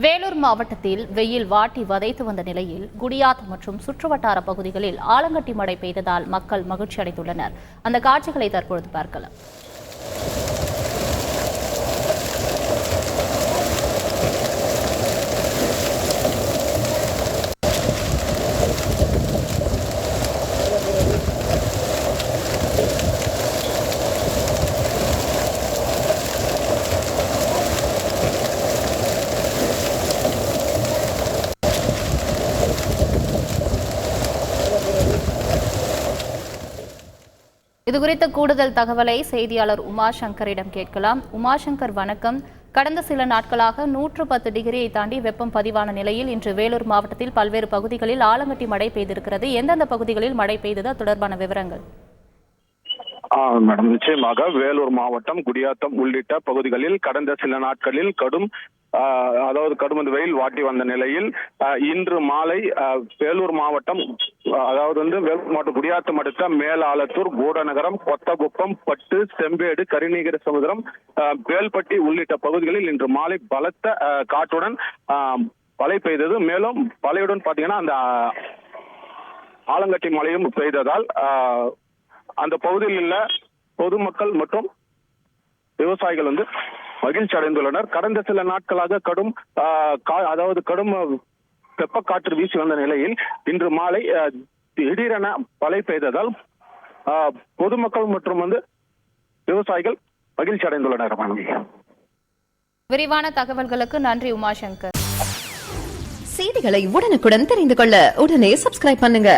வேலூர் மாவட்டத்தில் வெயில் வாட்டி வதைத்து வந்த நிலையில் குடியாத் மற்றும் சுற்றுவட்டார பகுதிகளில் ஆலங்கட்டி மழை பெய்ததால் மக்கள் மகிழ்ச்சி அடைந்துள்ளனர். அந்த காட்சிகளை தற்பொழுது பார்க்கலாம். இதுகுறித்த கூடுதல் தகவலை செய்தியாளர் உமாசங்கரிடம் கேட்கலாம். உமாசங்கர், வணக்கம். கடந்த சில நாட்களாக 110 டிகிரியை தாண்டி வெப்பம் பதிவான நிலையில் இன்று வேலூர் மாவட்டத்தில் பல்வேறு பகுதிகளில் ஆலங்கட்டி மழை பெய்திருக்கிறது. எந்தெந்த பகுதிகளில் மழை பெய்தது, தொடர்பான விவரங்கள்? மேடம், நிச்சயமாக வேலூர் மாவட்டம் குடியாத்தம் உள்ளிட்ட பகுதிகளில் கடந்த சில நாட்களில் கடும் வெயில் வாட்டி வந்த நிலையில் இன்று மாலை வேலூர் மாவட்டம் வேலூர் மாவட்டம் குடியாத்தம் அடுத்த மேலாளத்தூர், கூடநகரம், கொத்தகுப்பம், பட்டு, செம்பேடு, கரிநீகர சமுதிரம், வேல்பட்டி உள்ளிட்ட பகுதிகளில் இன்று மாலை பலத்த காற்றுடன் மழை பெய்தது. மேலும் மழையுடன் பாத்தீங்கன்னா அந்த ஆலங்கட்டி மழையும் பெய்ததால் அந்த பகுதியில் உள்ள பொதுமக்கள் மற்றும் விவசாயிகள் மகிழ்ச்சி அடைந்துள்ளனர். கடந்த சில நாட்களாக கடும் வெப்ப காற்று வீசி வந்த நிலையில் இன்று மாலை திடீரென மழை பெய்ததால் பொதுமக்கள் மற்றும் விவசாயிகள் மகிழ்ச்சி அடைந்துள்ளனர். விரிவான தகவல்களுக்கு நன்றி உமாசங்கர். செய்திகளை உடனுக்குடன் தெரிந்து கொள்ள உடனே சப்ஸ்கிரைப் பண்ணுங்க.